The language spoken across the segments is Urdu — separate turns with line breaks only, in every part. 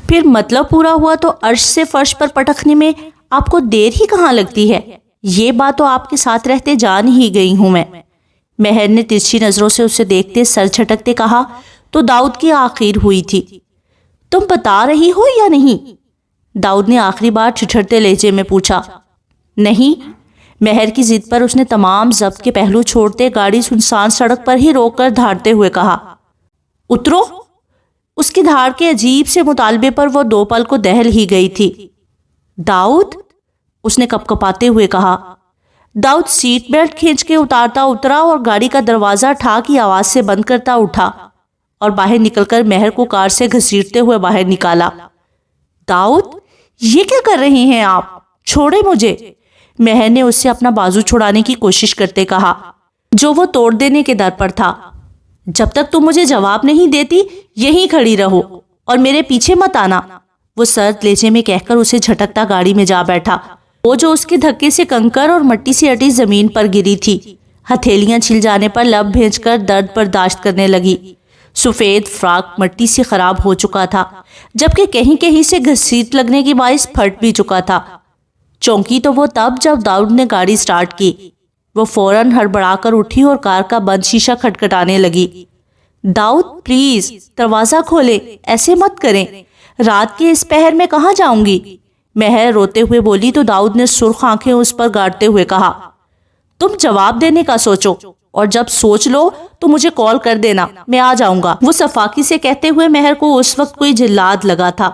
پھر مطلب پورا ہوا تو عرش سے فرش پر پٹکنے میں آپ کو دیر ہی کہاں لگتی ہے؟ یہ بات تو آپ کے ساتھ رہتے جان ہی گئی ہوں میں۔ مہر نے ترچھی نظروں سے اسے دیکھتے سر جھٹکتے کہا تو داؤد کی آخر ہوئی تھی۔ تم بتا رہی ہو یا نہیں؟ داؤد نے آخری بار ٹھٹھرتے لہجے میں پوچھا۔ نہیں۔ مہر کی ضد پر اس نے تمام ضبط کے پہلو چھوڑتے گاڑی سنسان سڑک پر ہی روک کر دھاڑتے ہوئے کہا، اترو۔ اس کی دھاڑ کے عجیب سے مطالبے پر وہ دو پل کو دہل ہی گئی تھی۔ داؤد، اس نے کپ کپاتے ہوئے کہا۔ داؤد سیٹ بیلٹ کھینچ کے اتارتا اترا اور گاڑی کا دروازہ ٹھا کی آواز سے بند کرتا اٹھا اور باہر نکل کر مہر کو کار سے گھسیٹتے ہوئے باہر نکالا۔ داؤد، یہ کیا کر رہے ہیں آپ؟ چھوڑے مجھے۔ مہر نے اس سے اپنا بازو چھڑانے کی کوشش کرتے کہا جو وہ توڑ دینے کے در پر تھا۔ جب تک تم مجھے جواب نہیں دیتی یہیں کھڑی رہو اور میرے پیچھے مت آنا، وہ سرد لہجے میں کہہ کر اسے جھٹکتا گاڑی میں جا بیٹھا۔ وہ جو اس کے دھکے سے کنکر اور مٹی سے اٹی زمین پر گری تھی، ہتھیلیاں چھل جانے پر لب بھیج کر درد برداشت کرنے لگی۔ سفید فراق مٹی سے خراب ہو چکا تھا، جبکہ کہیں کہیں سے گھسیٹ لگنے کی باعث پھٹ بھی چکا تھا۔ چونکی تو وہ تب جب داؤد نے گاڑی سٹارٹ کی۔ وہ فوراً ہڑبڑا کر اٹھی اور کار کا بند شیشہ کھٹکھٹانے لگی۔ داؤد پلیز دروازہ کھولے، ایسے مت کریں، رات کے اس پہر میں کہاں جاؤں گی؟ مہر روتے ہوئے بولی تو داؤد نے سرخ آنکھیں اس پر گاڑتے ہوئے کہا، تم جواب دینے کا سوچو اور جب سوچ لو تو مجھے کال کر دینا، میں آ جاؤں گا۔ وہ صفاقی سے کہتے ہوئے مہر کو اس وقت کوئی جلاد لگا تھا۔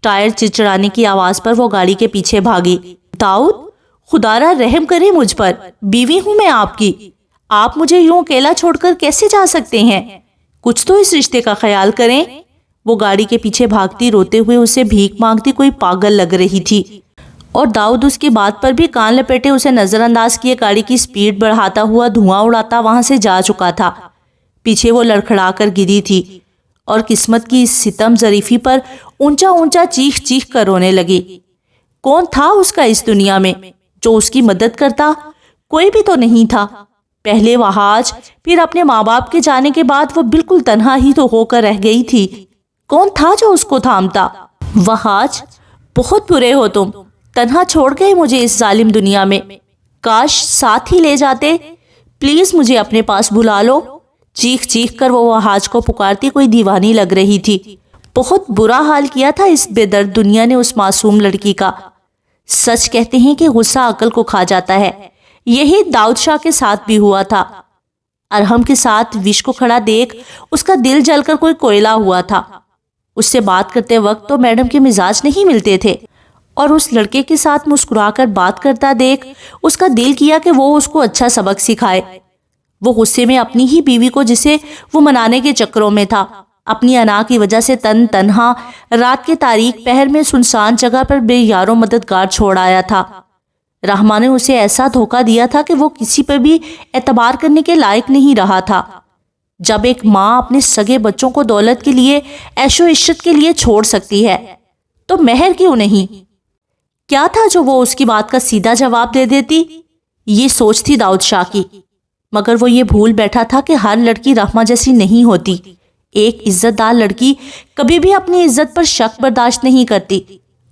ٹائر چچڑانے کی آواز پر وہ گاڑی کے پیچھے بھاگی۔ داؤد، خدا را رحم کرے مجھ پر، بیوی ہوں میں آپ کی، آپ مجھے یوں اکیلا چھوڑ کر کیسے جا سکتے ہیں؟ کچھ تو اس رشتے کا خیال کریں۔ وہ گاڑی کے پیچھے بھاگتی روتے ہوئے اسے بھیک مانگتی کوئی پاگل لگ رہی تھی، اور داؤد اس کی بات پر بھی کان لپیٹے اسے نظر انداز کیے گاڑی کی سپیڈ بڑھاتا ہوا دھواں اڑاتا وہاں سے جا چکا تھا۔ پیچھے وہ لڑکھڑا کر گری تھی اور قسمت کی اس ستم ظریفی پر اونچا اونچا چیخ چیخ کر رونے لگی۔ کون تھا اس کا اس دنیا میں جو اس کی مدد کرتا؟ کوئی بھی تو نہیں تھا۔ پہلے وہاج، پھر اپنے ماں باپ کے جانے کے بعد وہ بالکل تنہا ہی تو ہو کر رہ گئی تھی۔ کون تھا جو اس کو تھامتا؟ وہاج، بہت برے ہو تم، تنہا چھوڑ گئے مجھے اس ظالم دنیا میں، کاش ساتھ ہی لے جاتے، پلیز مجھے اپنے پاس بلا لو۔ چیخ چیخ کر وہ وہاج کو پکارتی کوئی دیوانی لگ رہی تھی۔ بہت برا حال کیا تھا اس بے درد دنیا نے اس معصوم لڑکی کا۔ سچ کہتے ہیں کہ غصہ عقل کو کھا جاتا ہے، یہی داؤد شاہ کے ساتھ بھی ہوا تھا۔ ارحم کے ساتھ وش کو کھڑا دیکھ اس کا دل جل کر کوئی کوئلہ ہوا تھا۔ اس سے بات کرتے وقت تو میڈم کے مزاج نہیں ملتے تھے، اور اس لڑکے کے ساتھ مسکرا کر بات کرتا دیکھ اس کا دل کیا کہ وہ اس کو اچھا سبق سکھائے۔ وہ غصے میں اپنی ہی بیوی کو جسے وہ منانے کے چکروں میں تھا، اپنی انا کی وجہ سے تنہا رات کے تاریک پہر میں سنسان جگہ پر بے یار و مددگار چھوڑ آیا تھا۔ رحمٰ نے اسے ایسا دھوکہ دیا تھا کہ وہ کسی پر بھی اعتبار کرنے کے لائق نہیں رہا تھا۔ جب ایک ماں اپنے سگے بچوں کو دولت کے لیے، عیش و عشرت کے لیے چھوڑ سکتی ہے تو مہر کیوں نہیں؟ کیا تھا جو وہ اس کی بات کا سیدھا جواب دے دیتی؟ یہ سوچ تھی داؤد شاہ کی، مگر وہ یہ بھول بیٹھا تھا کہ ہر لڑکی رحمٰ جیسی نہیں ہوتی۔ ایک عزت دار لڑکی کبھی بھی اپنی عزت پر شک برداشت نہیں کرتی،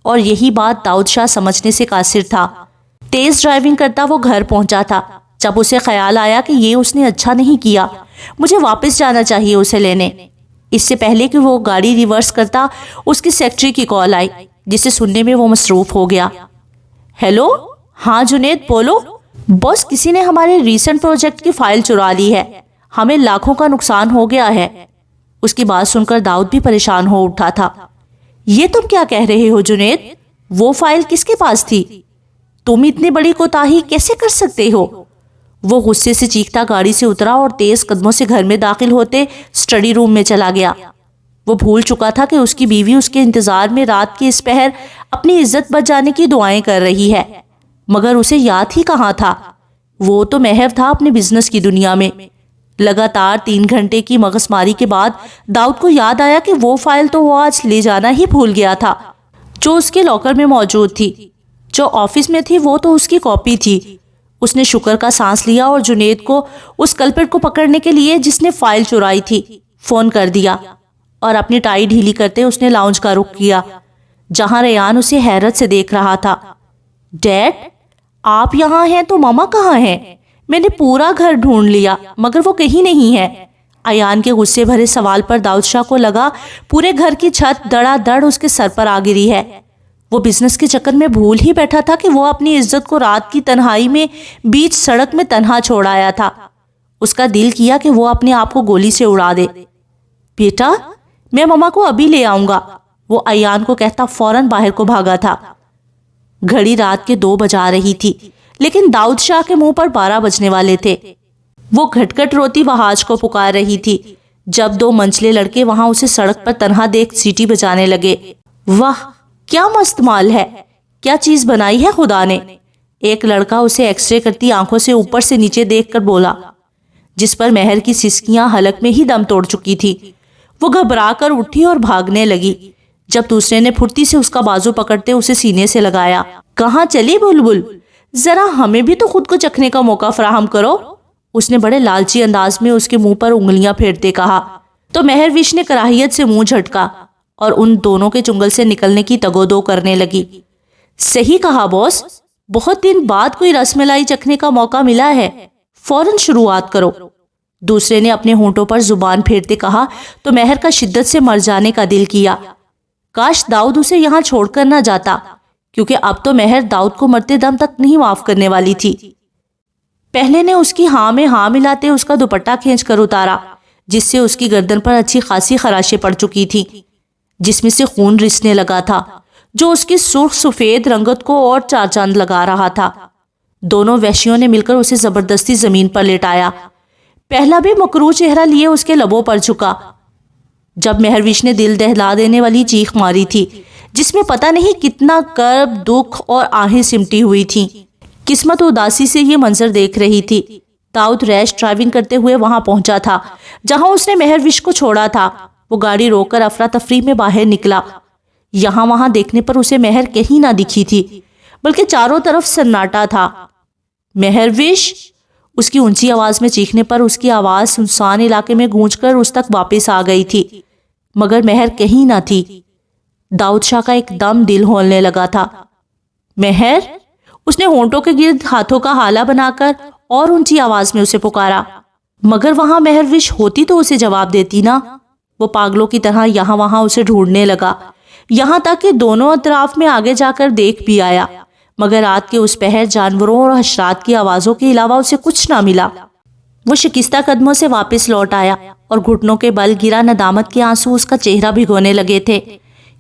اور یہی بات داؤد شاہ سمجھنے سے قاصر تھا۔ تیز ڈرائیونگ کرتا وہ گھر پہنچا تھا جب اسے خیال آیا کہ یہ اس نے اچھا نہیں کیا، مجھے واپس جانا چاہیے اسے لینے۔ اس سے پہلے کہ وہ گاڑی ریورس کرتا اس کی سیکرٹری کی کال آئی، جسے سننے میں وہ مصروف ہو گیا۔ ہیلو، ہاں جنید بولو۔ بوس، کسی نے ہمارے ریسنٹ پروجیکٹ کی فائل چرا لی ہے، ہمیں لاکھوں کا نقصان ہو گیا ہے۔ اس کی بات سن کر داؤد بھی پریشان ہو اٹھا تھا۔ یہ تم کیا کہہ رہے ہو جنید؟ وہ فائل کس کے پاس تھی؟ تم اتنی بڑی کوتاہی کیسے کر سکتے ہو؟ وہ غصے سے چیختا گاڑی سے اترا اور تیز قدموں سے گھر میں داخل ہوتے اسٹڈی روم میں چلا گیا۔ وہ بھول چکا تھا کہ اس کی بیوی اس کے انتظار میں رات کے اس پہر اپنی عزت بچ جانے کی دعائیں کر رہی ہے، مگر اسے یاد ہی کہاں تھا۔ وہ تو محو تھا اپنے بزنس کی دنیا میں۔ لگاتار 3 گھنٹے کی مغز ماری کے بعد داؤد کو یاد آیا کہ وہ فائل تو وہ آج لے جانا ہی بھول گیا تھا، جو اس کے لاکر میں موجود تھی۔ جو آفس میں تھی وہ تو اس کی کاپی تھی۔ اس نے شکر کا سانس لیا اور جنید کو، اس کلپٹ کو پکڑنے کے لیے جس نے فائل چرائی تھی، فون کر دیا۔ اور اپنی ٹائی ڈھیلی کرتے اس نے لاؤنج کا رخ کیا جہاں ریان اسے حیرت سے دیکھ رہا تھا۔ ڈیڈ، آپ یہاں ہیں تو ماما کہاں ہیں؟ میں نے پورا گھر ڈھونڈ لیا مگر وہ کہیں نہیں ہے۔ ایان کے غصے بھرے سوال پر داؤد شاہ کو لگا پورے گھر کی چھت دڑا دڑ اس کے سر پر آ گری ہے۔ وہ بزنس کے چکر میں بھول ہی بیٹھا تھا کہ وہ اپنی عزت کو رات کی تنہائی میں بیچ سڑک میں تنہا چھوڑ آیا تھا۔ اس کا دل کیا کہ وہ اپنے آپ کو گولی سے اڑا دے۔ بیٹا، میں ماما کو ابھی لے آؤں گا، وہ ایان کو کہتا فوراً باہر کو بھاگا تھا۔ گھڑی رات کے 2 بجا رہی تھی لیکن داؤد شاہ کے منہ پر 12 بجنے والے تھے۔ وہ گھٹ گھٹ روتی وہاج کو پکار رہی تھی جب 2 منچلے لڑکے وہاں اسے سڑک پر تنہا دیکھ سیٹی بجانے لگے۔ واہ، کیا مست مال ہے، کیا چیز بنائی ہے خدا نے، ایک لڑکا اسے ایکس رے کرتی آنکھوں سے اوپر سے نیچے دیکھ کر بولا، جس پر مہر کی سسکیاں حلق میں ہی دم توڑ چکی تھی۔ وہ گھبرا کر اٹھی اور بھاگنے لگی جب دوسرے نے پھرتی سے اس کا بازو پکڑتے اسے سینے سے لگایا۔ کہاں چلی بلبل، ذرا ہمیں بھی تو خود کو چکھنے کا موقع فراہم کرو، اس نے بڑے لالچی انداز میں اس کے منہ پر انگلیاں پھیرتے کہا۔ تو مہر وش نے کراہیت سے منہ جھٹکا اور ان دونوں کے چنگل سے نکلنے کی تگودو کرنے لگی۔ صحیح کہا باس، بہت دن بعد کوئی رس ملائی چکھنے کا موقع ملا ہے، فوراً شروعات کرو، دوسرے نے اپنے ہونٹوں پر زبان پھیرتے کہا تو مہر کا شدت سے مر جانے کا دل کیا۔ کاش داؤد اسے یہاں چھوڑ کر نہ جاتا، کیونکہ اب تو مہر داؤد کو مرتے دم تک نہیں معاف کرنے والی تھی۔ پہلے نے اس کی ہاں میں ہاں ملاتے اس کا دوپٹہ کھینچ کر اتارا، جس سے اس کی گردن پر اچھی خاصی خراشیں پڑ چکی تھی، جس میں سے خون رسنے لگا تھا، جو اس کی سرخ سفید رنگت کو اور 4 چاند لگا رہا تھا۔ دونوں وحشیوں نے مل کر اسے زبردستی زمین پر لٹایا۔ پہلا بھی مکروہ چہرہ لیے اس کے لبوں پر جھکا جب مہروش نے دل دہلا دینے والی چیخ ماری تھی، جس میں پتہ نہیں کتنا کرب، دکھ اور آہیں سمٹی ہوئی تھیں۔ قسمت اداسی سے یہ منظر دیکھ رہی تھی۔ داؤد ریش ڈرائیونگ کرتے ہوئے وہاں پہنچا تھا جہاں اس نے مہروش کو چھوڑا تھا۔ وہ گاڑی روک کر افراتفری میں باہر نکلا۔ یہاں وہاں دیکھنے پر اسے مہر کہیں نہ دکھی تھی، بلکہ چاروں طرف سناٹا تھا۔ مہروش، اس کی اونچی آواز میں چیخنے پر اس کی آواز سنسان علاقے میں گونج کر اس تک واپس آ گئی تھی، مگر مہر کہیں نہ تھی۔ داؤد شاہ کا ایک دم دل ہولنے لگا تھا۔ مہر، اس نے ہونٹوں کے گرد ہاتھوں کا حالہ بنا کر اور اونچی آواز میں اسے پکارا، مگر وہاں مہروش ہوتی تو اسے جواب دیتی نا۔ وہ پاگلوں کی طرح یہاں وہاں اسے ڈھونڈنے لگا، یہاں تک کہ دونوں اطراف میں آگے جا کر دیکھ بھی آیا، مگر رات کے اس پہر جانوروں اور حشرات کی آوازوں کے علاوہ اسے کچھ نہ ملا۔ وہ شکستہ قدموں سے واپس لوٹ آیا اور گھٹنوں کے بل گرا ندامت کے آنسو اس کا چہرہ بھگونے لگے تھے۔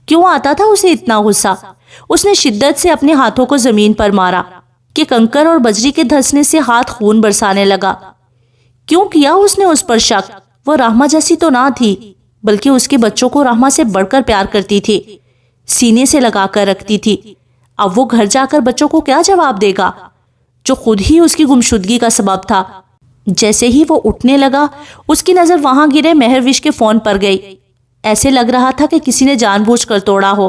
کیوں آتا تھا اسے اتنا غصہ؟ اس نے شدت سے اپنے ہاتھوں کو زمین پر مارا کہ کنکر اور بجری کے دھسنے سے ہاتھ خون برسانے لگا۔ کیوں کیا اس نے اس پر شک؟ وہ رحمہ جیسی تو نہ تھی، بلکہ اس کے بچوں کو رحمہ سے بڑھ کر پیار کرتی تھی، سینے سے لگا کر رکھتی تھی۔ اب وہ گھر جا کر بچوں کو کیا جواب دے گا، جو خود ہی اس کی گمشدگی کا سبب تھا؟ جیسے ہی وہ اٹھنے لگا، اس کی نظر وہاں گرے مہروش کے فون پر گئی۔ ایسے لگ رہا تھا کہ کسی نے جان بوجھ کر توڑا ہو۔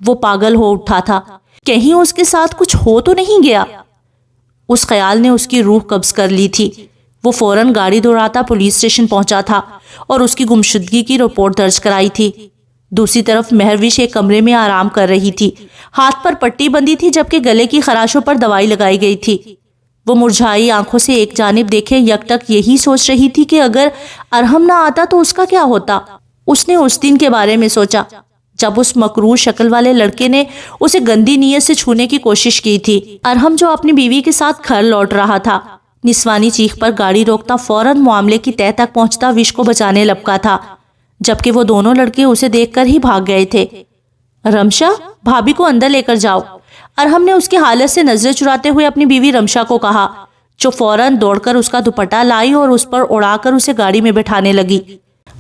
وہ پاگل ہو اٹھا تھا، کہیں اس کے ساتھ کچھ ہو تو نہیں گیا۔ اس خیال نے اس کی روح قبض کر لی تھی۔ وہ فوراً گاڑی دوڑاتا پولیس اسٹیشن پہنچا تھا اور اس کی گمشدگی کی رپورٹ درج کرائی تھی۔ دوسری طرف مہروش ایک کمرے میں آرام کر رہی تھی، ہاتھ پر پٹی بندھی تھی جبکہ گلے کی خراشوں پر دوائی لگائی گئی تھی۔ وہ مرجھائی آنکھوں سے ایک جانب دیکھے یکٹک یہی سوچ رہی تھی کہ اگر ارحم نہ آتا تو اس کا کیا ہوتا۔ اس نے اس دن کے بارے میں سوچا جب اس مکروہ شکل والے لڑکے نے اسے گندی نیت سے چھونے کی کوشش کی تھی۔ ارحم جو اپنی بیوی کے ساتھ گھر لوٹ رہا تھا، نسوانی چیخ پر گاڑی روکتا فوراً معاملے کی تہہ تک پہنچتا وش کو بچانے لپکا تھا، جبکہ وہ دونوں لڑکے اسے دیکھ کر ہی بھاگ گئے تھے۔ رمشا، بھابھی کو اندر لے کر جاؤ، ارحم نے اس کی حالت سے نظریں چراتے ہوئے اپنی بیوی رمشا کو کہا، جو فوراً دوڑ کر اس کا دوپٹہ لائی اور اس پر اڑا کر اسے گاڑی میں بٹھانے لگی۔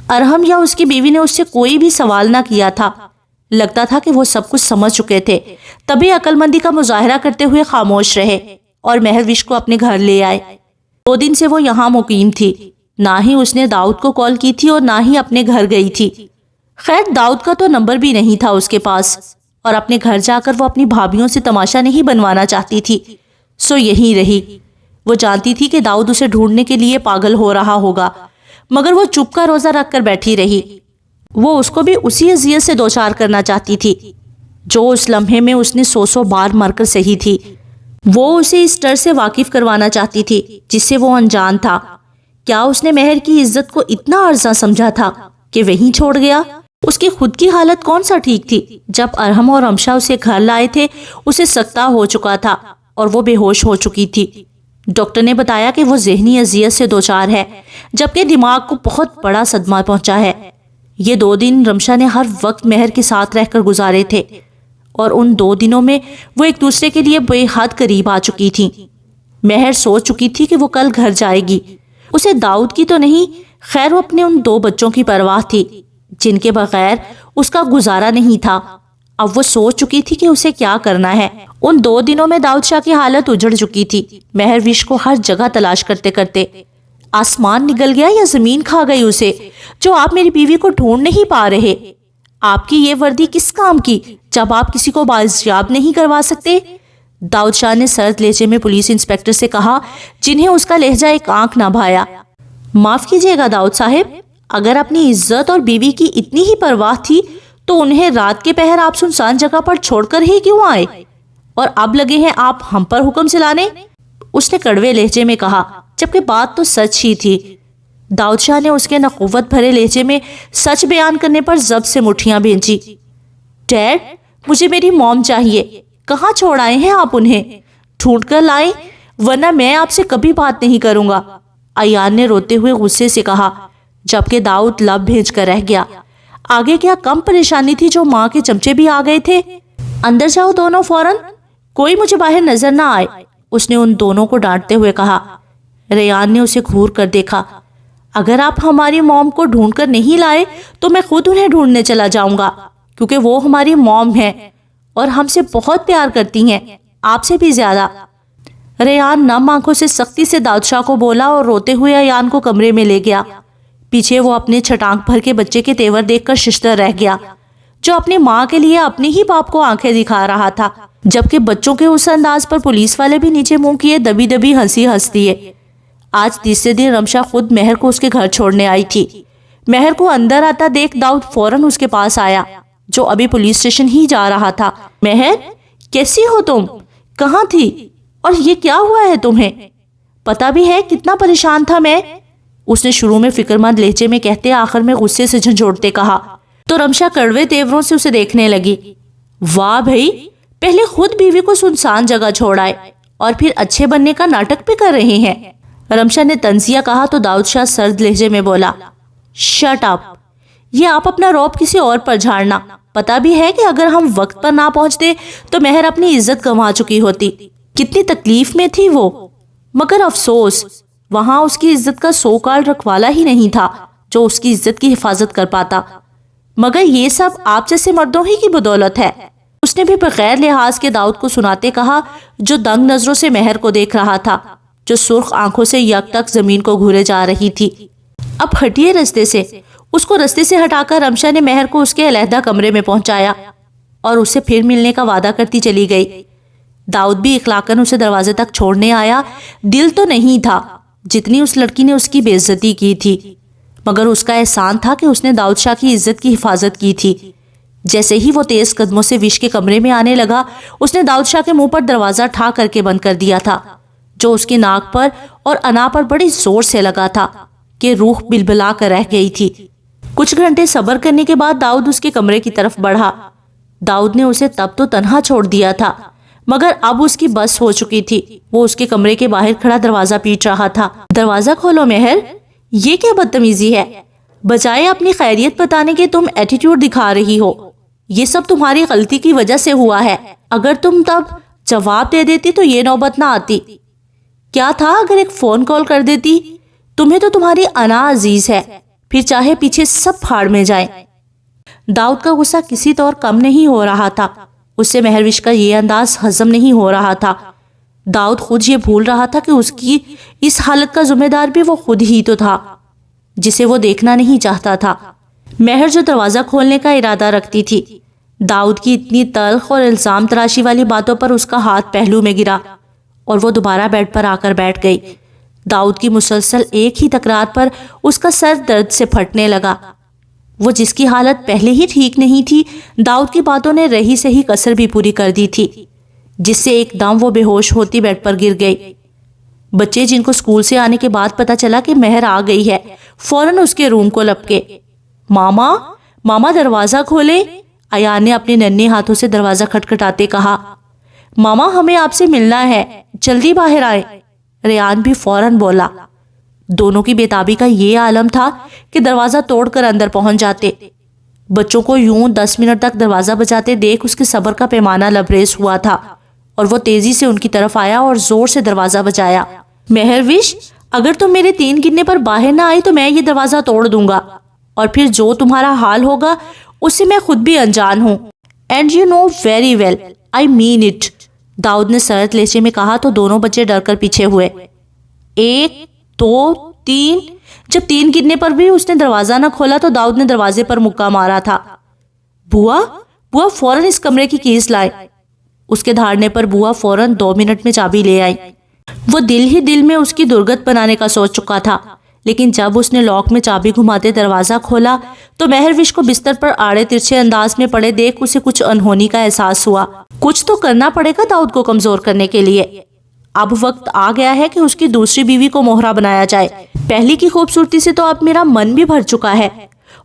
ارحم یا اس کی بیوی نے اس سے کوئی بھی سوال نہ کیا تھا، لگتا تھا کہ وہ سب کچھ سمجھ چکے تھے، تبھی عقل مندی کا مظاہرہ کرتے ہوئے خاموش رہے اور مہروش کو اپنے گھر لے آئے۔ 2 دن سے وہ یہاں مقیم تھی، نہ ہی اس نے داؤد کو کال کی تھی اور نہ ہی اپنے گھر گئی تھی۔ خیر داؤد کا تو نمبر بھی نہیں تھا اس کے پاس، اور اپنے گھر جا کر وہ اپنی بھابھیوں سے تماشا نہیں بنوانا چاہتی تھی، سو یہیں رہی۔ وہ جانتی تھی کہ داؤد اسے ڈھونڈنے کے لیے پاگل ہو رہا ہوگا، مگر وہ چپ کا روزہ رکھ کر بیٹھی رہی۔ وہ اس کو بھی اسی اذیت سے دوچار کرنا چاہتی تھی جو اس لمحے میں اس نے سو بار مر کر سہی تھی۔ وہ اسے اس ڈر سے واقف کروانا چاہتی تھی جس سے وہ انجان تھا۔ کیا اس نے مہر کی عزت کو اتنا عرضہ سمجھا تھا کہ وہیں چھوڑ گیا؟ اس کی خود کی حالت کون سا ٹھیک تھی؟ جب ارحم اور رمشا اسے گھر لائے تھے اسے سکتہ ہو چکا تھا اور وہ بے ہوش ہو چکی تھی۔ ڈاکٹر نے بتایا کہ وہ ذہنی اذیت سے دوچار ہے جبکہ دماغ کو بہت بڑا صدمہ پہنچا ہے۔ یہ 2 دن رمشا نے ہر وقت مہر کے ساتھ رہ کر گزارے تھے اور ان 2 دنوں میں وہ ایک دوسرے کے لیے بے حد قریب آ چکی تھی۔ مہر سوچ چکی تھی کہ وہ کل گھر جائے گی۔ اسے داؤد کی تو نہیں، خیر وہ اپنے ان 2 بچوں کی پرواہ تھی جن کے بغیر اس کا گزارا نہیں تھا۔ اب وہ سوچ چکی تھی کہ اسے کیا کرنا ہے۔ ان 2 دنوں میں داؤد شاہ کی حالت اجڑ چکی تھی۔ مہر وش کو ہر جگہ تلاش کرتے کرتے آسمان نگل گیا یا زمین کھا گئی اسے جو آپ میری بیوی کو ڈھونڈ نہیں پا رہے۔ آپ کی یہ وردی کس کام کی جب آپ کسی کو بازیاب نہیں کروا سکتے؟ داؤد شاہ نے سرد لہجے میں پولیس انسپکٹر سے کہا جنہیں اس کا لہجہ ایک آنکھ نہ بھایا۔ معاف کیجیے گا داؤد صاحب، اگر اپنی عزت اور بیوی کی اتنی ہی پرواہ تھی تو انہیں رات کے پہر آپ سنسان جگہ پر چھوڑ کر ہی کیوں آئے اور اب لگے ہیں آپ ہم پر حکم چلانے؟ اس نے کڑوے لہجے میں کہا جبکہ بات تو سچ ہی تھی۔ داؤد شاہ نے اس کے نخوت بھرے لہجے میں سچ بیان کرنے پر ضبط سے مٹھیاں بھینچی۔ ڈیڈ، مجھے میری موم چاہیے۔ کہاں چھوڑ آئے ہیں آپ انہیں؟ ڈھونڈ کر لائیں ورنہ میں آپ سے کبھی بات نہیں کروں گا، ایان نے روتے ہوئے غصے سے کہا جبکہ داؤد لب بھیج کر رہ گیا۔ آگے کیا کم پریشانی تھی جو ماں کے چمچے بھی آ گئے تھے۔ اندر جاؤ دونوں فوراً، کوئی مجھے باہر نظر نہ آئے، اس نے ان دونوں کو ڈانٹتے ہوئے کہا۔ ریان نے اسے گھور کر دیکھا۔ اگر آپ ہماری موم کو ڈھونڈ کر نہیں لائے تو میں خود انہیں ڈھونڈنے چلا جاؤں گا کیونکہ وہ ہماری موم ہے اور ہم سے بہت پیار کرتی ہیں، آپ سے بھی زیادہ۔ ریان نم آنکھوں سے سختی سے داؤد شاہ کو بولا اور روتے ہوئے ایان کو کمرے میں لے گیا۔ پیچھے وہ اپنے چھٹانک بھر کے بچے کے تیور دیکھ کر ششدر رہ گیا جو اپنی ماں کے لیے اپنے ہی باپ کو آنکھیں دکھا رہا تھا، جبکہ بچوں کے اس انداز پر پولیس والے بھی نیچے منہ کیے دبی دبی ہنسی ہنس دیے۔ آج تیسرے دن رمشا خود مہر کو اس کے گھر چھوڑنے آئی تھی۔ مہر کو اندر آتا دیکھ داؤد فوراً اس کے پاس آیا جو ابھی پولیس اسٹیشن ہی جا رہا تھا۔ مہر، کیسی ہو تم؟ کہاں تھی اور یہ کیا ہوا ہے تمہیں؟ پتہ بھی ہے کتنا پریشان تھا میں، اس نے شروع میں فکر مند لہجے میں کہتے آخر میں غصے سے جھنجھوڑتے کہا تو رمشا کڑوے تیوروں سے اسے دیکھنے لگی۔ واہ بھئی، پہلے خود بیوی کو سنسان جگہ چھوڑ آئے اور پھر اچھے بننے کا ناٹک بھی کر رہے ہیں۔ رمشا نے طنزیہ کہا تو داؤد شاہ سرد لہجے میں بولا شٹ اپ، یہ آپ اپنا رعب کسی اور پر جھاڑنا۔ پتہ بھی ہے کہ اگر ہم وقت پر نہ پہنچتے تو مہر اپنی عزت گنوا چکی ہوتی۔ کتنی تکلیف میں تھی وہ، مگر افسوس وہاں اس کی عزت کا سو کال رکھوالا ہی نہیں تھا جو اس کی عزت کی حفاظت کر پاتا، مگر یہ سب آپ جیسے مردوں ہی کی بدولت ہے۔ اس نے بھی بغیر لحاظ کے داؤد کو سناتے کہا جو دنگ نظروں سے مہر کو دیکھ رہا تھا جو سرخ آنکھوں سے یک تک زمین کو گھورے جا رہی تھی۔ اب ہٹیے رستے سے۔ اس کو رستے سے ہٹا کر رمشا نے مہر کو اس کے علیحدہ کمرے میں پہنچایا اور اسے پھر ملنے کا وعدہ کرتی چلی گئی۔ داؤد بھی اخلاقاً اسے دروازے تک چھوڑنے آیا۔ دل تو نہیں تھا جتنی اس لڑکی نے اس کی بے عزتی کی تھی، مگر اس کا احسان تھا کہ اس نے داؤد شاہ کی عزت کی حفاظت کی تھی۔ جیسے ہی وہ تیز قدموں سے وش کے کمرے میں آنے لگا اس نے داؤد شاہ کے منہ پر دروازہ ٹھا کر کے بند کر دیا تھا جو اس کی ناک پر اور انا پر بڑی زور سے لگا تھا کہ روح بلبلا کر رہ گئی تھی۔ کچھ گھنٹے صبر کرنے کے بعد داؤد اس کے کمرے کی طرف بڑھا۔ داؤد نے اسے تب تو تنہا چھوڑ دیا تھا مگر اب اس کی بس ہو چکی تھی۔ وہ اس کے کمرے کے باہر کھڑا دروازہ پیٹ رہا تھا۔ دروازہ کھولو مہر، یہ کیا بدتمیزی ہے؟ بجائے اپنی خیریت بتانے کے تم ایٹیٹیوڈ دکھا رہی ہو۔ یہ سب تمہاری غلطی کی وجہ سے ہوا ہے۔ اگر تم تب جواب دے دیتی تو یہ نوبت نہ آتی۔ کیا تھا اگر ایک فون کال کر دیتی؟ تمہیں تو تمہاری انا عزیز ہے، پھر چاہے پیچھے سب پھاڑ میں جائیں۔ داؤد کا غصہ کسی طور کم نہیں ہو رہا تھا۔ اس سے مہروش کا یہ انداز ہضم نہیں ہو رہا تھا۔ داؤد خود یہ بھول رہا تھا کہ اس کی اس حالت کا ذمہ دار بھی وہ خود ہی تو تھا جسے وہ دیکھنا نہیں چاہتا تھا۔ مہر جو دروازہ کھولنے کا ارادہ رکھتی تھی، داؤد کی اتنی تلخ اور الزام تراشی والی باتوں پر اس کا ہاتھ پہلو میں گرا اور وہ دوبارہ بیڈ پر آ کر بیٹھ گئی۔ داؤد کی مسلسل ایک ہی تکرار پر اس کا سر درد سے پھٹنے لگا۔ وہ جس کی حالت پہلے ہی ٹھیک نہیں تھی، داؤد کی باتوں نے رہی سہی کسر بھی پوری کر دی تھی، جس سے ایک دم وہ بے ہوش ہوتی بیڈ پر گر گئی۔ بچے جن کو اسکول سے آنے کے بعد پتا چلا کہ مہر آ گئی ہے، فوراً اس کے روم کو لپکے۔ ماما ماما دروازہ کھولے، ایان نے اپنے ننھے ہاتھوں سے دروازہ کھٹکھٹاتے کہا۔ ماما ہمیں آپ سے ملنا ہے، جلدی باہر آئے، ریان بھی فوراً بولا۔ دونوں کی بےتابی کا یہ عالم تھا کہ دروازہ توڑ کر اندر پہنچ جاتے۔ بچوں کو یوں 10 منٹ تک دروازہ بجاتے دیکھ اس کے صبر کا پیمانہ لبریز ہوا تھا، اور وہ تیزی سے ان کی طرف آیا اور زور سے دروازہ بجایا۔ مہروش، اگر تم میرے 3 گننے پر باہر نہ آئی تو میں یہ دروازہ توڑ دوں گا، اور پھر جو تمہارا حال ہوگا اس سے میں خود بھی انجان ہوں۔ And you know very well I mean it, Dawood نے سرد لہجے میں کہا تو دونوں بچے ڈر کر پیچھے ہوئے۔ 1 2 3، جب 3 گننے پر بھی اس نے دروازہ نہ کھولا تو داؤد نے دروازے پر مکہ مارا تھا۔ بوا فوراً اس کمرے کی کیز لائے۔ اس کے دھاڑنے پر بوا فوراً 2 منٹ میں چابی لے آئی۔ وہ دل ہی دل میں اس کی درگت بنانے کا سوچ چکا تھا، لیکن جب اس نے لاک میں چابی گھماتے دروازہ کھولا تو مہروش کو بستر پر آڑے ترچھے انداز میں پڑے دیکھ اسے کچھ انہونی کا احساس ہوا۔ کچھ تو کرنا پڑے گا داؤد کو کمزور کرنے کے لیے۔ اب وقت آ گیا ہے کہ اس کی دوسری بیوی کو مہرہ بنایا جائے۔ پہلی کی خوبصورتی سے تو اب میرا من بھی بھر چکا ہے،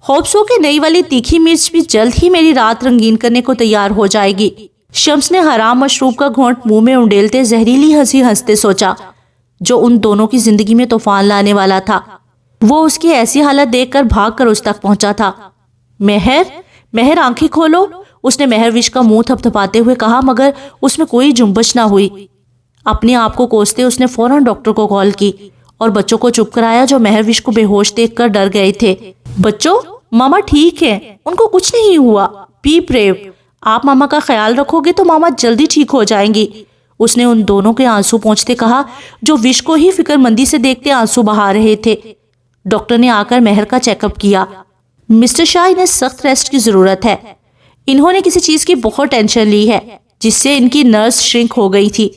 ہوپس ہو کہ نئی والی تیکھی مرچ بھی جلد ہی میری رات رنگین کرنے کو تیار ہو جائے گی۔ شمس نے حرام مشروب کا گھونٹ منہ میں انڈیلتے زہریلی ہنسی ہنستے سوچا، جو ان دونوں کی زندگی میں طوفان لانے والا تھا۔ وہ اس کی ایسی حالت دیکھ کر بھاگ کر اس تک پہنچا تھا۔ مہر آنکھیں کھولو، اس نے مہروش کا منہ تھپ تھپاتے ہوئے کہا، مگر اس میں کوئی جنبش نہ ہوئی۔ اپنے آپ کو کوستے اس نے فوراً ڈاکٹر کو کال کی اور بچوں کو چپ کرایا جو مہروش کو بے ہوش دیکھ کر ڈر گئے تھے۔ بچوں، ماما ٹھیک ہے، ان کو کچھ نہیں ہوا، بی بریو، آپ ماما کا خیال رکھو گے تو ماما جلدی ٹھیک ہو جائیں گی، اس نے ان دونوں کے آنسو پونچھتے کہا جو وش کو ہی فکر مندی سے دیکھتے آنسو بہا رہے تھے۔ ڈاکٹر نے آ کر مہر کا چیک اپ کیا۔ مسٹر شاہ، انہیں سخت ریسٹ کی ضرورت ہے، انہوں نے کسی چیز کی بہت ٹینشن لی ہے جس سے ان کی نروز شرنک ہو گئی تھی۔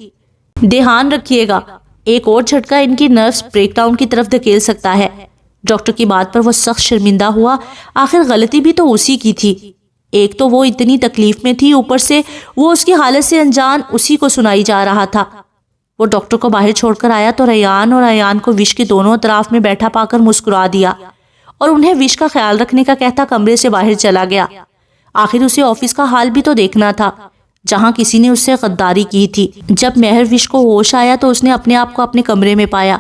دھیان رکھیے گا، ایک اور جھٹکا ان کی نروز بریک ڈاؤن کی طرف دھکیل سکتا ہے۔ ڈاکٹر کی بات پر وہ سخت شرمندہ ہوا، آخر غلطی بھی تو اسی کی تھی۔ ایک تو وہ اتنی تکلیف میں تھی، اوپر سے وہ اس کی حالت سے انجان اسی کو سنائی جا رہا تھا۔ وہ ڈاکٹر کو باہر چھوڑ کر آیا تو ریان اور ایان کو وش کے دونوں اطراف میں بیٹھا پا کر مسکرا دیا اور انہیں وش کا خیال رکھنے کا کہتا کمرے سے باہر چلا گیا۔ آخر اسے آفس کا حال بھی تو دیکھنا تھا جہاں کسی نے اس سے غداری کی تھی۔ جب مہر وش کو ہوش آیا تو اس نے اپنے آپ کو اپنے کمرے میں پایا۔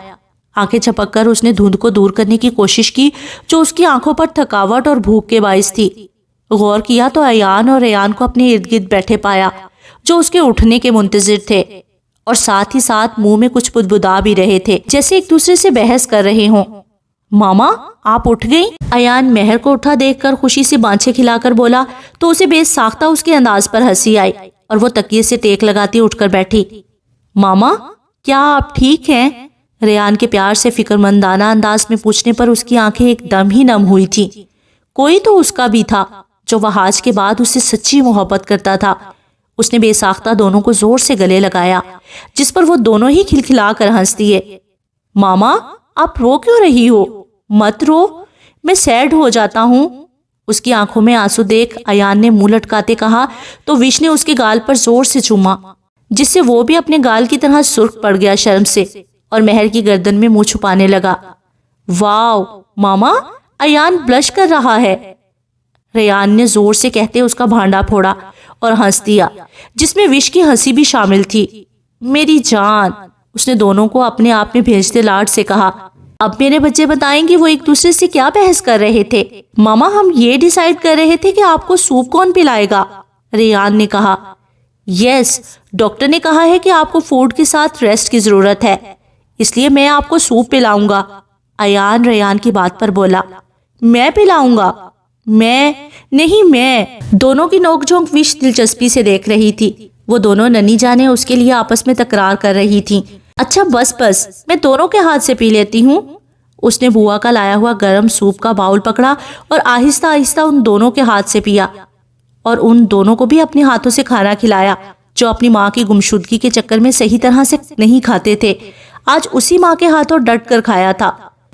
آنکھیں جھپک کر اس نے دھند کو دور کرنے کی کوشش کی جو اس کی آنکھوں پر تھکاوٹ اور بھوک کے باعث تھی۔ غور کیا تو ایان اور ریان کو اپنے ارد گرد بیٹھے پایا جو اس کے اٹھنے کے منتظر تھے، اور ساتھ ہی ساتھ منہ میں کچھ بدبدا بھی رہے تھے جیسے ایک دوسرے سے بحث کر رہے ہوں۔ ماما، آپ اٹھ گئیں؟ ایان مہر کو اٹھا دیکھ کر خوشی سے بانچھیں کھلا کر بولا تو اسے بے ساختہ اس کے انداز پر ہنسی آئی اور وہ تکیے سے ٹیک لگاتی اٹھ کر بیٹھی۔ ماما، کیا آپ ٹھیک ہیں؟ ریان کے پیار سے فکر مندانہ انداز میں پوچھنے پر اس کی آنکھیں ایک دم ہی نم ہوئی تھی۔ کوئی تو اس کا بھی تھا جو وہ آج کے بعد اس سے سچی محبت کرتا تھا۔ اس نے بے ساختہ دونوں کو زور سے گلے لگایا جس پر وہ دونوں ہی کھلکھلا کر ہنس دیے۔ ماما، آپ رو کیوں رہی ہو؟ مت رو، میں سیڈ ہو جاتا ہوں، اس کی آنکھوں میں آنسو دیکھ ایان نے منہ لٹکاتے کہا تو وش نے اس کے گال پر زور سے چوما جس سے وہ بھی اپنے گال کی طرح سرخ پڑ گیا شرم سے اور مہر کی گردن میں منہ چھپانے لگا۔ واو ماما، ایان بلش کر رہا ہے، ریان نے زور سے کہتے اس کا بھانڈا پھوڑا اور ہنس دیا جس میں وش کی ہنسی بھی شامل تھی۔ میری جان، اس نے دونوں کو اپنے آپ میں بھیجتے لاڈ سے کہا۔ اب میرے بچے بتائیں گے وہ ایک دوسرے سے کیا بحث کر رہے تھے؟ ماما، ہم یہ ڈیسائیڈ کر رہے تھے کہ آپ کو سوپ کون پلائے گا، ریان نے کہا۔ یس، ڈاکٹر نے کہا ہے کہ آپ کو فوڈ کے ساتھ ریسٹ کی ضرورت ہے، اس لیے میں آپ کو سوپ پلاؤں گا، ایان ریان کی بات پر بولا۔ میں پلاؤں گا؟ میں دونوں کی نوک جھونک وش دلچسپی سے دیکھ رہی تھی۔ وہ دونوں ننی جانیں اس کے لیے آپس میں تکرار کر رہی تھیں۔ اچھا بس میں دونوں کے ہاتھ سے پی لیتی ہوں۔ اس نے بوا کا لایا ہوا گرم سوپ کا باؤل پکڑا اور آہستہ آہستہ ان دونوں کے ہاتھ سے پیا اور ان دونوں کو بھی اپنے ہاتھوں سے کھانا کھلایا جو اپنی ماں کی گمشدگی کے چکر میں صحیح طرح سے نہیں کھاتے تھے۔ آج اسی ماں کے ہاتھوں ڈٹ کر کھایا تھا۔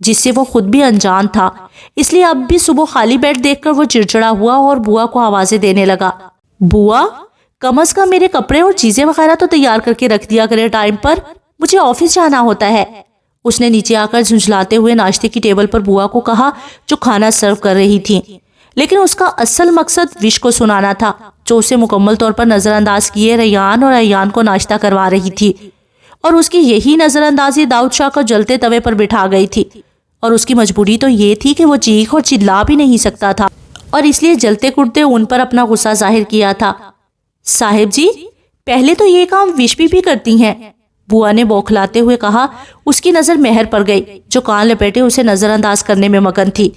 جس سے وہ خود بھی انجان تھا، اس لیے اب بھی صبح خالی بیڈ دیکھ کر وہ چڑچڑا ہوا اور بوا کو آوازیں دینے لگا۔ بوا، کم از کم میرے کپڑے اور چیزیں وغیرہ تو تیار کر کے رکھ دیا کرے ٹائم پر، مجھے آفس جانا ہوتا ہے۔ اس نے نیچے آ کر جھنجھلاتے ہوئے ناشتے کی ٹیبل پر بوا کو کہا جو کھانا سرو کر رہی تھی، لیکن اس کا اصل مقصد وش کو سنانا تھا جو اسے مکمل طور پر نظر انداز کیے ریان اور ایان کو ناشتہ کروا رہی تھی، اور اس کی یہی نظر اندازی داؤد شاہ کو جلتے توے پر بٹھا گئی تھی، اور اس کی مجبوری تو یہ تھی کہ وہ چیخ اور چلا بھی نہیں سکتا تھا، اور اس لیے جلتے کڑتے ان پر اپنا غصہ ظاہر کیا تھا۔ صاحب جی، پہلے تو یہ کام وش بھی کرتی ہیں، بوا نے بوکھلاتے ہوئے کہا۔ اس کی نظر مہر پر گئی جو کان لپیٹے اسے نظر انداز کرنے میں مگن تھی۔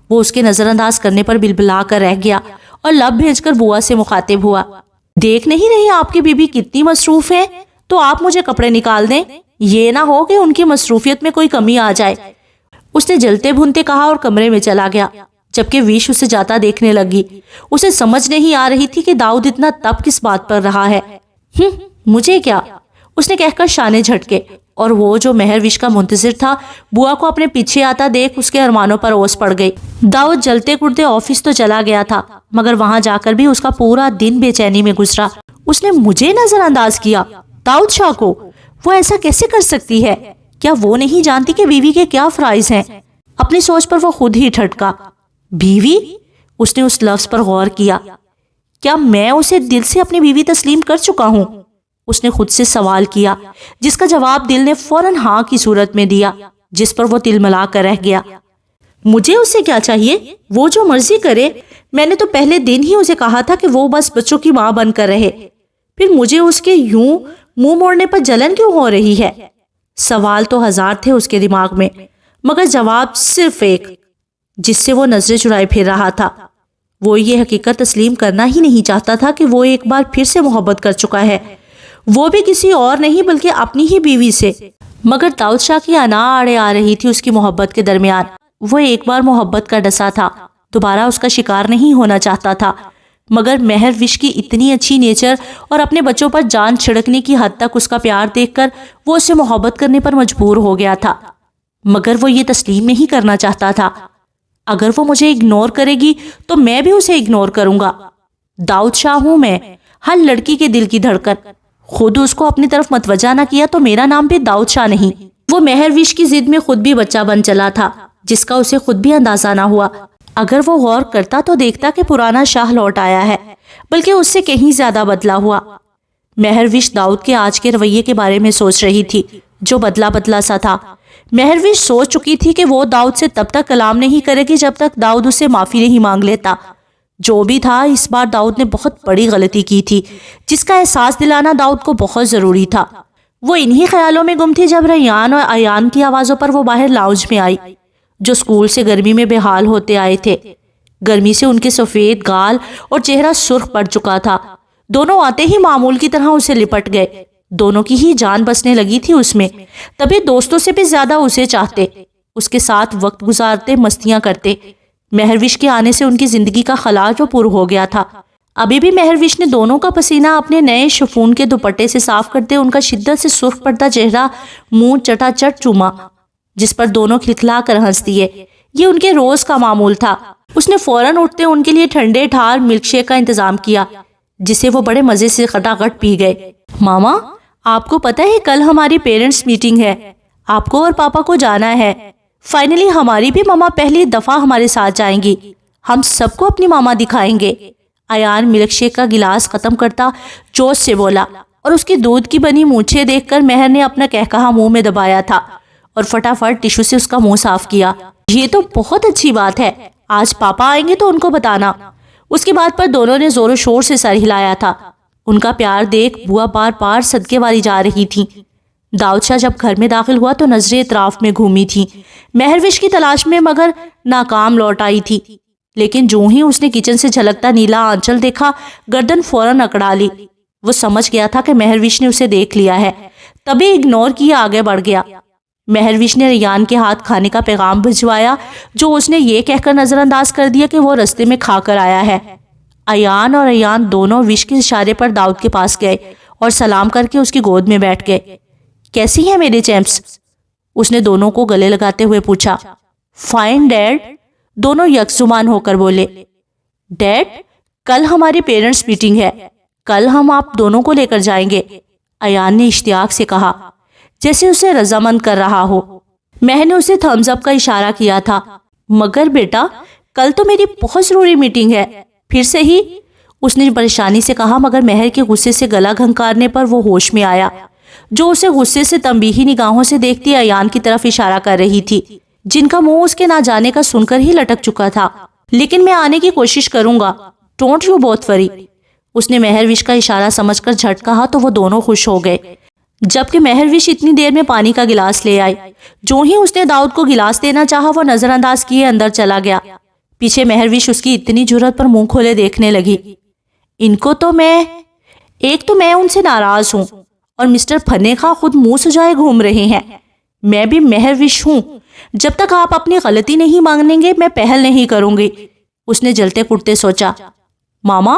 وہ اس کے نظر انداز کرنے پر بلبلا کر رہ گیا اور لب بھیج کر بوا سے مخاطب ہوا۔ دیکھ نہیں رہی آپ کی بیوی کتنی مصروف ہے، تو آپ مجھے کپڑے نکال دیں، یہ نہ ہو کہ ان کی مصروفیت میں کوئی کمی آ جائے۔ اس نے جلتے بھونتے کہا اور کمرے میں چلا گیا، جبکہ ویش اسے جاتا دیکھنے لگی۔ اسے سمجھ نہیں آ رہی تھی کہ داؤد اتنا تب کس بات پر رہا ہے۔ مجھے کیا، اس نے کہہ کر شانے جھٹکے، اور وہ جو مہر وش کا منتظر تھا بوا کو اپنے پیچھے آتا دیکھ اس کے ارمانوں پر اوس پڑ گئی۔ داؤد جلتے کڑتے آفس تو چلا گیا تھا، مگر وہاں جا کر بھی اس کا پورا دن بے چینی میں گزرا۔ اس نے مجھے نظر انداز کیا، داؤد شاہ کو، وہ ایسا کیسے کر سکتی ہے؟ کیا وہ نہیں جانتی کہ بیوی کے کیا فرائض ہیں؟ اپنی سوچ پر وہ خود ہی ٹھٹکا۔ بیوی؟ اس نے اس لفظ پر غور کیا۔ کیا میں اسے دل سے اپنی بیوی تسلیم کر چکا ہوں؟ اس نے خود سے سوال کیا، جس کا جواب دل نے فوراً ہاں کی صورت میں دیا، جس پر وہ تل ملا کر رہ گیا۔ مجھے اس سے کیا چاہیے؟ وہ جو مرضی کرے، میں نے تو پہلے دن ہی اسے کہا تھا کہ وہ بس بچوں کی ماں بن کر رہے، پھر مجھے اس کے یوں منہ موڑنے پر جلن کیوں ہو رہی ہے؟ سوال تو ہزار تھے اس کے دماغ میں، مگر جواب صرف ایک، جس سے وہ نظریں چرائے پھر رہا تھا۔ وہ یہ حقیقت تسلیم کرنا ہی نہیں چاہتا تھا کہ وہ ایک بار پھر سے محبت کر چکا ہے، وہ بھی کسی اور نہیں بلکہ اپنی ہی بیوی سے۔ مگر داؤد شاہ کی انا آڑے آ رہی تھی اس کی محبت کے درمیان۔ وہ ایک بار محبت کا ڈسا تھا، دوبارہ اس کا شکار نہیں ہونا چاہتا تھا، مگر مہر وش کی اتنی اچھی نیچر اور اپنے بچوں پر جان چھڑکنے کی حد تک اس کا پیار دیکھ کر وہ اس سے محبت کرنے پر مجبور ہو گیا تھا، مگر وہ یہ تسلیم نہیں کرنا چاہتا تھا۔ اگر وہ مجھے اگنور کرے گی تو میں بھی اسے اگنور کروں گا۔ داؤد شاہ ہوں میں، ہر لڑکی کے دل کی دھڑکن۔ خود اس کو اپنی طرف متوجہ نہ کیا تو میرا نام بھی داؤد شاہ نہیں۔ وہ مہر وش کی ضد میں خود بھی بچہ بن چلا تھا، جس کا اسے خود بھی اندازہ نہ ہوا۔ اگر وہ غور کرتا تو دیکھتا کہ پرانا شاہ لوٹ آیا ہے، بلکہ اس سے کہیں زیادہ بدلا ہوا۔ مہر وش داؤد کے آج کے رویے کے بارے میں سوچ رہی تھی، جو بدلا بدلا سا تھا۔ مہر وش سوچ چکی تھی کہ وہ داؤد سے تب تک کلام نہیں کرے گی جب تک داؤد اسے معافی نہیں مانگ لیتا۔ جو بھی تھا، اس بار داؤد نے بہت بڑی غلطی کی تھی، جس کا احساس دلانا داؤد کو بہت ضروری تھا۔ وہ انہی خیالوں میں گم تھی جب ریان اور ایان کی آوازوں پر وہ باہر لاؤنج میں آئی، جو اسکول سے گرمی میں بے حال ہوتے آئے تھے۔ گرمی سے ان کے سفید گال اور چہرہ سرخ پڑ چکا تھا۔ دونوں آتے ہی معمول کی طرح اسے لپٹ گئے، دونوں کی ہی جان بسنے لگی تھی اس میں۔ تبھی دوستوں سے بھی زیادہ اسے چاہتے، اس کے ساتھ وقت گزارتے، مستیاں کرتے۔ مہروش کے آنے سے ان کی زندگی کا خلا جو پر ہو گیا تھا۔ ابھی بھی مہروش نے دونوں کا پسینہ اپنے نئے شفون کے دوپٹے سے صاف کرتے ان کا شدت سے سرخ پڑتا چہرہ منہ چٹا چٹ چوما، جس پر دونوں کھلکھلا کر ہنس دیے۔ یہ ان کے روز کا معمول تھا۔ اس نے فوراً اٹھتے ان کے لیے ٹھنڈے ٹھار ملک شیک کا انتظام کیا، جسے وہ بڑے مزے سے کھٹاکھٹ پی گئے۔ ماما، آپ کو پتہ ہے کل ہماری پیرنٹس میٹنگ ہے، آپ کو اور پاپا کو جانا ہے۔ فائنلی ہماری بھی ماما پہلی دفعہ ہمارے ساتھ جائیں گی، ہم سب کو اپنی ماما دکھائیں گے۔ ایان ملک شیک کا گلاس ختم کرتا جوش سے بولا، اور اس کی دودھ کی بنی مونچھیں دیکھ کر مہر نے اپنا کہکہا منہ میں دبایا تھا اور فٹافٹ ٹشو سے اس کا منہ صاف کیا۔ یہ تو بہت اچھی بات ہے، آج پاپا آئیں گے تو ان کو بتانا۔ اس کی بات پر دونوں نے زور و شور سے سر ہلایا تھا۔ ان کا پیار دیکھ بوا بار بار صدقے والی جا رہی تھی۔ داؤد شاہ جب گھر میں داخل ہوا تو نظریں اطراف میں گھومی تھی، مہروش کی تلاش میں، مگر ناکام لوٹ آئی تھی۔ لیکن جو ہی اس نے کچن سے جھلکتا نیلا آنچل دیکھا، گردن فوراً اکڑا لی۔ وہ سمجھ گیا تھا کہ مہروش نے اسے دیکھ لیا ہے، تبھی اگنور کیے آگے بڑھ گیا۔ مہروش نے ریان کے ہاتھ کھانے کا پیغام بھجوایا، جو اس نے یہ کہہ کر نظر انداز کر دیا کہ وہ رستے میں کھا کر آیا ہے۔ ایان اور ریان دونوں وش کے اشارے پر داؤد کے پاس گئے اور سلام کر کے اس کی گود میں بیٹھ گئے۔ کیسی ہیں میرے چیمپس؟ اس نے دونوں کو گلے لگاتے ہوئے پوچھا۔ فائن ڈیڈ، دونوں یکزبان ہو کر بولے۔ ڈیڈ، کل ہماری پیرنٹس میٹنگ ہے، کل ہم آپ دونوں کو لے کر جائیں گے، ایان نے اشتیاق سے کہا، جیسے اسے رضامند کر رہا ہو۔ مہر نے اسے تھمز اپ کا اشارہ کیا تھا۔ مگر بیٹا، کل تو میری بہت ضروری میٹنگ ہے، پھر سے ہی؟ اس نے پریشانی سے کہا، مگر مہر کے غصے سے گلا گھنکارنے پر وہ ہوش میں آیا، جو اسے غصے سے تنبیہی نگاہوں سے دیکھتی ایان کی طرف اشارہ کر رہی تھی، جن کا منہ اس کے نہ جانے کا سن کر ہی لٹک چکا تھا۔ لیکن میں آنے کی کوشش کروں گا، ڈونٹ یو بوتھ وری۔ اس نے مہر وش کا اشارہ سمجھ کر جھٹ کہا تو وہ دونوں خوش ہو گئے۔ جبکہ مہر وش اتنی دیر میں پانی کا گلاس لے آئی۔ جو ہی اس نے داؤد کو گلاس دینا چاہا، وہ نظر انداز کیے اندر چلا گیا۔ پیچھے مہر وش اس کی اتنی جرأت پر منہ کھولے دیکھنے لگی۔ ان کو تو میں ان سے ناراض ہوں، اور مسٹر پھنے خواہ خود منہ سجائے گھوم رہے ہیں۔ میں بھی مہر وش ہوں، جب تک آپ اپنی غلطی نہیں مانگیں گے میں پہل نہیں کروں گی، اس نے جلتے کٹتے سوچا۔ ماما،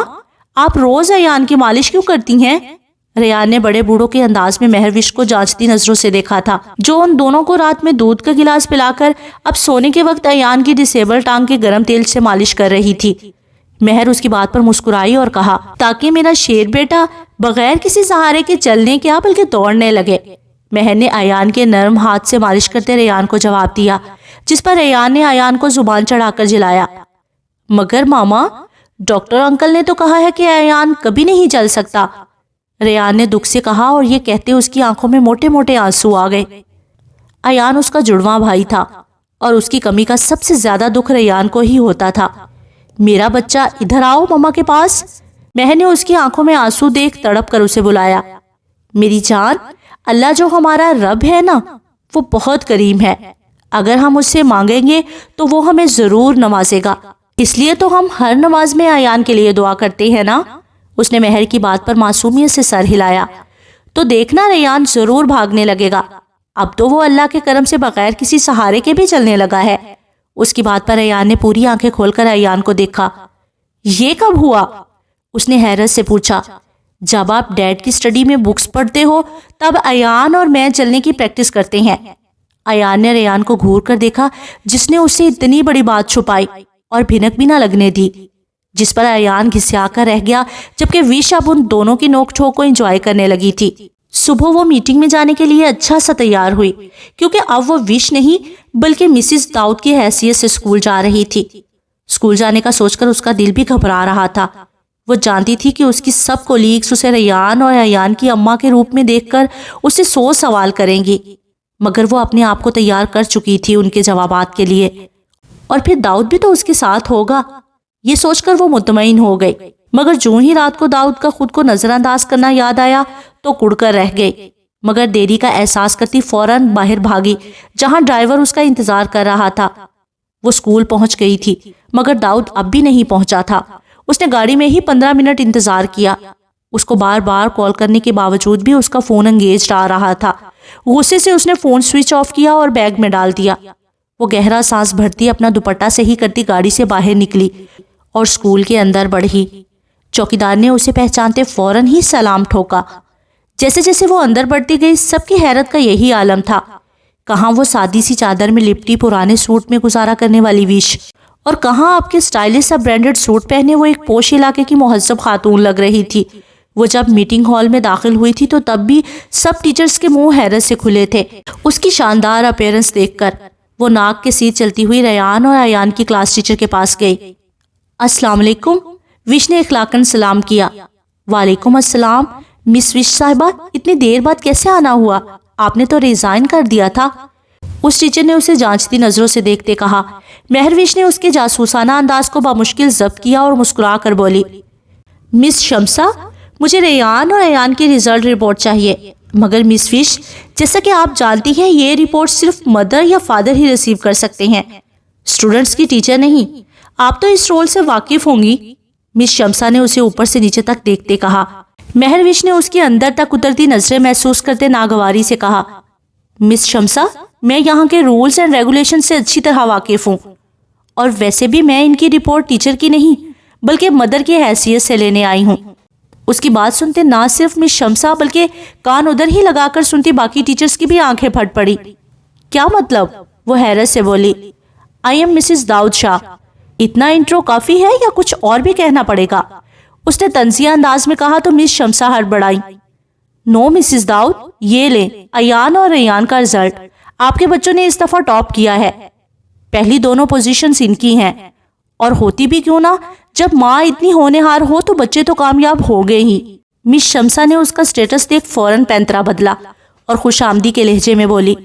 آپ روز ایان کی مالش کیوں کرتی ہیں؟ ریان نے بڑے بوڑھوں کے انداز میں مہر وش کو جانچتی نظروں سے دیکھا تھا، جو ان دونوں کو رات میں دودھ کا گلاس پلا کر اب سونے کے وقت ایان کی ڈسیبل ٹانگ کے گرم تیل سے مالش کر رہی تھی۔ مہر اس کی بات پر مسکرائی اور کہا، تاکہ میرا شیر بیٹا بغیر کسی سہارے کے چلنے کیا بلکہ دوڑنے لگے۔ مہر نے ایان کے نرم ہاتھ سے مالش کرتے ریان کو جواب دیا، جس پر ریان نے ایان کو زبان چڑھا کر جلایا۔ مگر ماما، ڈاکٹر انکل نے تو کہا ہے کہ ایان کبھی نہیں چل سکتا، ریان نے دکھ سے کہا، اور یہ کہتے اس کی آنکھوں میں موٹے موٹے آنسو آ گئے۔ ایان اس کا جڑواں بھائی تھا، اور اس کی کمی کا سب سے زیادہ دکھ ریان کو ہی ہوتا تھا۔ میرا بچہ، ادھر آؤ ماما کے پاس۔ مہر نے اس کی آنکھوں میں آنسو دیکھ تڑپ کر اسے بلایا۔ میری جان، اللہ جو ہمارا رب ہے نا، وہ بہت کریم ہے، اگر ہم اس سے مانگیں گے تو وہ ہمیں ضرور نوازے گا، اس لیے تو ہم ہر نماز میں ایان کے لیے دعا کرتے ہیں نا۔ اس نے مہر کی بات پر معصومیت سے سر ہلایا۔ تو دیکھنا، ریان ضرور بھاگنے لگے گا، اب تو وہ اللہ کے کرم سے بغیر کسی سہارے کے بھی چلنے لگا ہے۔ اس کی بات پر ریان نے پوری آنکھیں کھول کر ایان کو دیکھا۔ یہ کب ہوا؟ اس نے حیرت سے پوچھا۔ جب آپ ڈیڈ کی اسٹڈی میں بکس پڑھتے ہو تب ایان اور میں چلنے کی پریکٹس کرتے ہیں۔ ایان نے ریان کو گھور کر دیکھا، جس نے اس سے اتنی بڑی بات چھپائی اور بھنک بھی نہ لگنے دی، جس پر ایان گھسیا کر رہ گیا، جبکہ وش اب ان دونوں کی نوک جھوک کو انجوائے کرنے لگی تھی۔ صبح وہ میٹنگ میں جانے کے لیے اچھا سا تیار ہوئی، کیونکہ اب وہ وش نہیں بلکہ مسز داؤد کی حیثیت سے اسکول جا رہی تھی۔ اسکول جانے کا سوچ کر اس کا دل بھی گھبرا رہا تھا۔ وہ جانتی تھی کہ اس کی سب کولیگز اسے ریان اور ایان کی اماں کے روپ میں دیکھ کر اسے 100 سوال کریں گی، مگر وہ اپنے آپ کو تیار کر چکی تھی ان کے جوابات کے لیے۔ اور پھر داؤد بھی تو اس کے ساتھ ہوگا، یہ سوچ کر وہ مطمئن ہو گئی۔ مگر جو ہی رات کو داؤد کا خود کو نظر انداز کرنا یاد آیا تو کڑ کر رہ گئی، مگر دیری کا احساس کرتی فوراً باہر بھاگی، جہاں ڈرائیور اس کا انتظار کر رہا تھا۔ وہ اسکول پہنچ گئی تھی، مگر داؤد اب بھی نہیں پہنچا تھا۔ اس نے گاڑی میں ہی 15 منٹ انتظار کیا۔ اس کو بار بار کال کرنے کے باوجود بھی اس کا فون انگیجڈ آ رہا تھا۔ غصے سے اس نے فون سوئچ آف کیا اور بیگ میں ڈال دیا۔ وہ گہرا سانس بھرتی اپنا دوپٹہ صحیح کرتی گاڑی سے باہر نکلی اور اسکول کے اندر بڑھی۔ چوکیدار نے اسے پہچانتے فوراً ہی سلام ٹھوکا۔ جیسے جیسے وہ اندر بڑھتی گئی، سب کی حیرت کا یہی عالم تھا۔ کہاں وہ سادی سی چادر میں لپٹی پرانے سوٹ میں گزارا کرنے والی وش، اور کہاں آپ کے سٹائلش سا برانڈڈ سوٹ پہنے وہ ایک پوش علاقے کی مہذب خاتون لگ رہی تھی۔ وہ جب میٹنگ ہال میں داخل ہوئی تھی تو تب بھی سب ٹیچرز کے منہ حیرت سے کھلے تھے اس کی شاندار اپیرنس دیکھ کر۔ وہ ناک کے سیدھ چلتی ہوئی ریان اور ایان کی کلاس ٹیچر کے پاس گئی۔ السلام علیکم، وش نے اخلاقاً سلام کیا۔ وعلیکم السلام، مس وش صاحبہ، اتنی دیر بعد کیسے آنا ہوا؟ آپ نے تو ریزائن کر دیا تھا، اس ٹیچر نے اسے جانچتی نظروں سے دیکھتے کہا۔ مہر وش نے اس کے جاسوسانہ انداز کو بامشکل ضبط کیا اور مسکرا کر بولی، مس شمسا، مجھے ریان اور ایان کی ریزلٹ رپورٹ چاہیے۔ مگر مس وش، جیسا کہ آپ جانتی ہیں یہ رپورٹ صرف مدر یا فادر ہی ریسیو کر سکتے ہیں، اسٹوڈنٹس کی ٹیچر نہیں۔ آپ تو اس رول سے واقف ہوں گی، مس شمسا نے اسے اوپر سے نیچے تک دیکھتے کہا۔ مہر وش نے اس کے اندر تک اترتی نظریں محسوس کرتے ناگواری سے کہا، مس شمسا، میں یہاں کے رولز اینڈ ریگولیشن سے اچھی طرح واقف ہوں، اور ویسے بھی میں ان کی رپورٹ ٹیچر کی نہیں بلکہ مدر کی حیثیت سے لینے آئی ہوں۔ اس کی بات سنتے نہ صرف مس شمسا بلکہ کان ادھر ہی لگا کر سنتی باقی ٹیچرز کی بھی آنکھیں پھٹ پڑی۔ کیا مطلب؟ وہ حیرت سے بولی۔ آئی ایم مسز داؤد شاہ۔ اتنا انٹرو کافی ہے یا کچھ اور بھی کہنا پڑے گا؟ اس نے طنزیہ انداز میں کہا تو مس شمسہ ہڑبڑائیں۔ نو مسز داؤد، یہ لیں ایان اور ریان کا رزلٹ۔ آپ کے بچوں نے اس دفعہ ٹاپ کیا ہے۔ پہلی دونوں پوزیشنز ان کی ہیں، اور ہوتی بھی کیوں نہ، جب ماں اتنی ہونہار ہو تو بچے تو کامیاب ہو گئے ہی۔ مس شمسہ نے اس کا سٹیٹس دیکھ فوراً پینترا بدلا اور خوش آمدی کے لہجے میں بولی۔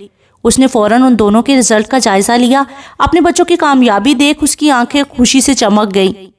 اس نے فوراً ان دونوں کے رزلٹ کا جائزہ لیا۔ اپنے بچوں کی کامیابی دیکھ اس کی آنکھیں خوشی سے چمک گئیں۔